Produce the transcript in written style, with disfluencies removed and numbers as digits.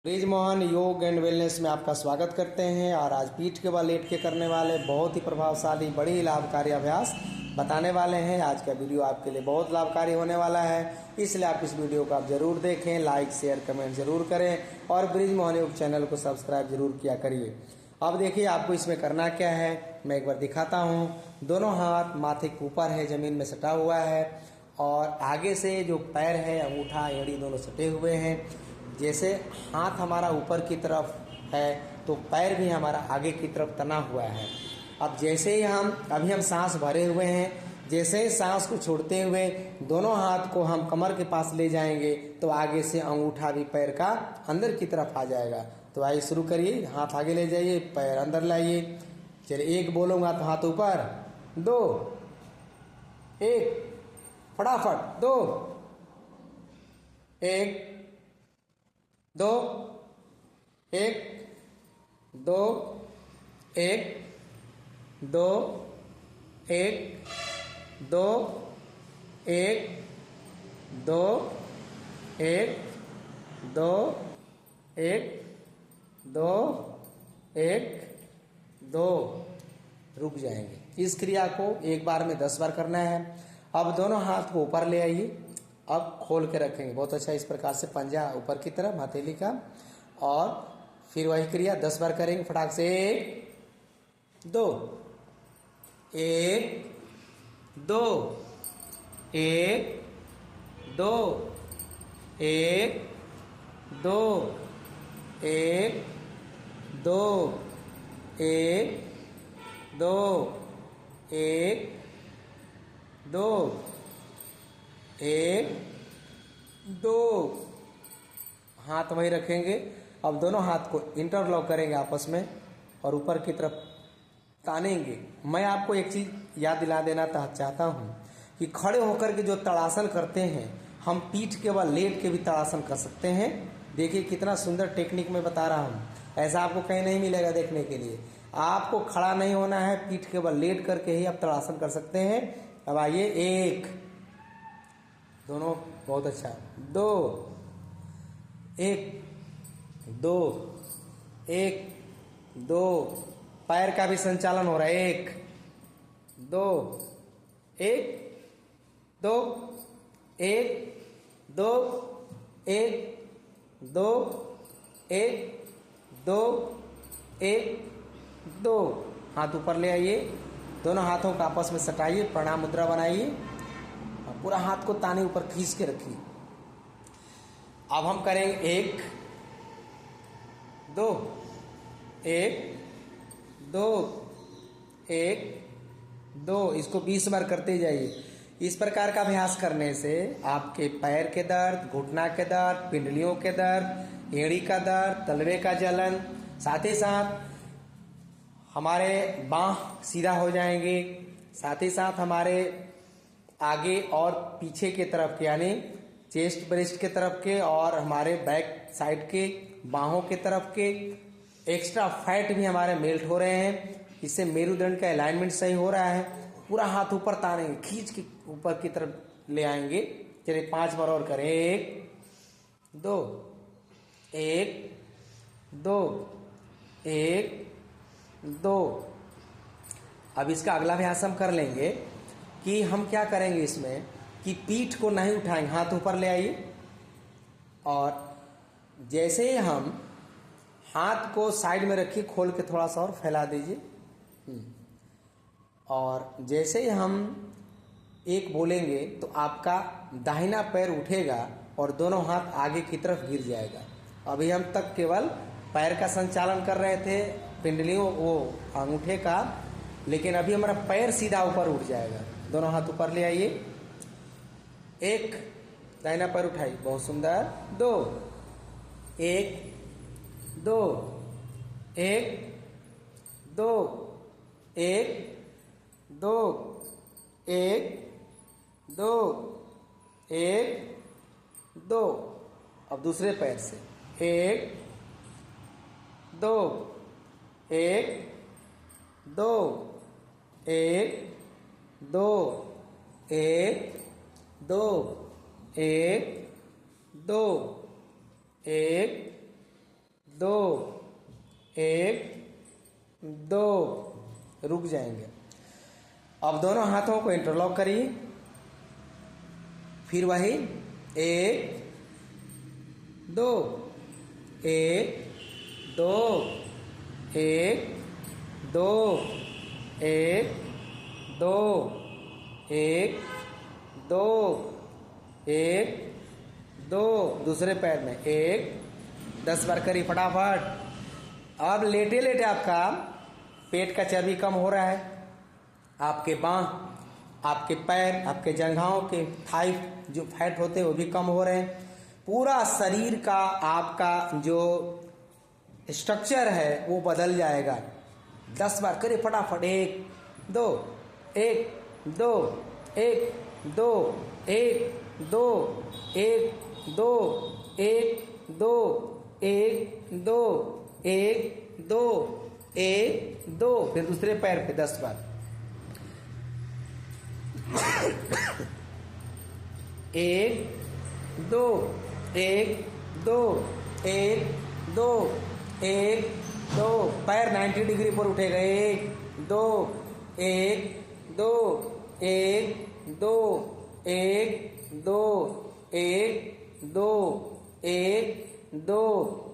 Bridge Mohan योग and wellness में आपका स्वागत करते हैं। और आज पीठ के बल लेट के करने वाले बहुत ही प्रभावशाली बड़ी लाभकारी अभ्यास बताने वाले हैं। आज का वीडियो आपके लिए बहुत लाभकारी होने वाला है, इसलिए आप इस वीडियो को आप जरूर देखें, लाइक शेयर कमेंट जरूर करें और ब्रिज मोहन योग चैनल को सब्सक्राइब जरूर किया करिए। अब देखिए आपको इसमें करना क्या है, मैं एक बार दिखाता हूँ। दोनों हाथ माथे के ऊपर है, जमीन में सटा हुआ है और आगे से जो पैर है, अंगूठा एड़ी दोनों सटे हुए हैं। जैसे हाथ हमारा ऊपर की तरफ है तो पैर भी हमारा आगे की तरफ तना हुआ है। अब जैसे ही हम सांस भरे हुए हैं, जैसे ही सांस को छोड़ते हुए दोनों हाथ को हम कमर के पास ले जाएंगे तो आगे से अंगूठा भी पैर का अंदर की तरफ आ जाएगा। तो आइए शुरू करिए, हाथ आगे ले जाइए, पैर अंदर लाइए। चलिए एक बोलूँगा तो हाथ ऊपर, दो, एक, फटाफट, दो, एक, दो, एक, दो, एक, दो, एक, दो, एक, दो, एक, दो, एक, दो, एक, दो। रुक जाएंगे। इस क्रिया को एक बार में 10 बार करना है। अब दोनों हाथ को ऊपर ले आइए, अब खोल के रखेंगे बहुत अच्छा, इस प्रकार से पंजा ऊपर की तरफ हथेली का। और फिर वही क्रिया 10 बार करेंगे फटाक से। एक, दो, एक, दो, एक, दो, एक, दो, एक, दो, एक, दो, एक, दो, एक, दो। हाथ वहीं रखेंगे। अब दोनों हाथ को इंटरलॉक करेंगे आपस में और ऊपर की तरफ तानेंगे। मैं आपको एक चीज याद दिला देना चाहता हूँ कि खड़े होकर के जो तड़ासन करते हैं, हम पीठ के बल लेट के भी तड़ासन कर सकते हैं। देखिए कितना सुंदर टेक्निक मैं बता रहा हूँ, ऐसा आपको कहीं नहीं मिलेगा देखने के लिए। आपको खड़ा नहीं होना है, पीठ के बल लेट करके ही आप तड़ासन कर सकते हैं। अब आइए, एक, दोनों बहुत अच्छा, दो, एक, दो, एक, दो, पैर का भी संचालन हो रहा है। एक, दो, एक, दो, एक, दो, एक, दो, एक, दो, एक, दो। हाथ ऊपर ले आइए, दोनों हाथों को आपस में सटाइए, प्रणाम मुद्रा बनाइए, पूरा हाथ को ताने ऊपर खींच के रखिए। अब हम करेंगे एक, दो, एक, दो, एक, दो। इसको 20 बार करते जाइए। इस प्रकार का अभ्यास करने से आपके पैर के दर्द, घुटना के दर्द, पिंडलियों के दर्द, एड़ी का दर्द, तलवे का जलन, साथ ही साथ हमारे बांह सीधा हो जाएंगे। साथ ही साथ हमारे आगे और पीछे के तरफ के, यानी चेस्ट ब्रेस्ट के तरफ के और हमारे बैक साइड के बाहों के तरफ के एक्स्ट्रा फैट भी हमारे मेल्ट हो रहे हैं। इससे मेरुदंड का अलाइनमेंट सही हो रहा है। पूरा हाथ ऊपर तानेंगे, खींच के ऊपर की तरफ ले आएंगे। चलिए 5 बार और करें। एक, दो, एक, दो, एक, दो। अब इसका अगला अभ्यास हम कर लेंगे कि हम क्या करेंगे इसमें कि पीठ को नहीं उठाएंगे, हाथ ऊपर ले आइए और जैसे ही हम हाथ को साइड में रखिए, खोल के थोड़ा सा और फैला दीजिए। और जैसे ही हम एक बोलेंगे तो आपका दाहिना पैर उठेगा और दोनों हाथ आगे की तरफ गिर जाएगा। अभी हम तक केवल पैर का संचालन कर रहे थे, पिंडलियों वो अंगूठे का, लेकिन अभी हमारा पैर सीधा ऊपर उठ जाएगा। दोनों हाथ ऊपर ले आइए, एक, दाहिना पैर उठाइए, बहुत सुंदर, दो, एक, दो, एक, दो, एक, दो, एक, दो, एक, दो। अब दूसरे पैर से, एक, दो, एक, दो, एक, दो, एक, दो, एक, दो, एक, दो, एक, दो, रुक जाएंगे। अब दोनों हाथों को इंटरलॉक करिए, फिर वही एक, दो, एक, दो, एक, दो, एक, दो, एक, दो, एक, दो, दूसरे पैर में एक, 10 बार करिए फटाफट। अब लेटे लेटे आपका पेट का चर्बी कम हो रहा है, आपके बांह, आपके पैर, आपके जंघाओं के थाई जो फैट होते हैं वो भी कम हो रहे हैं। पूरा शरीर का आपका जो स्ट्रक्चर है वो बदल जाएगा। 10 बार करिए फटाफट। एक, दो, एक, दो, एक, दो, एक, दो, एक, दो, एक, दो, एक, दो, एक, दो, एक, दो, फिर दूसरे पैर पे 10 बार। एक, दो, एक, दो, एक, दो, एक, दो, पैर 90 डिग्री पर उठेगा। एक, दो, एक, दो, एक, दो, एक, दो, एक, दो, एक, दो,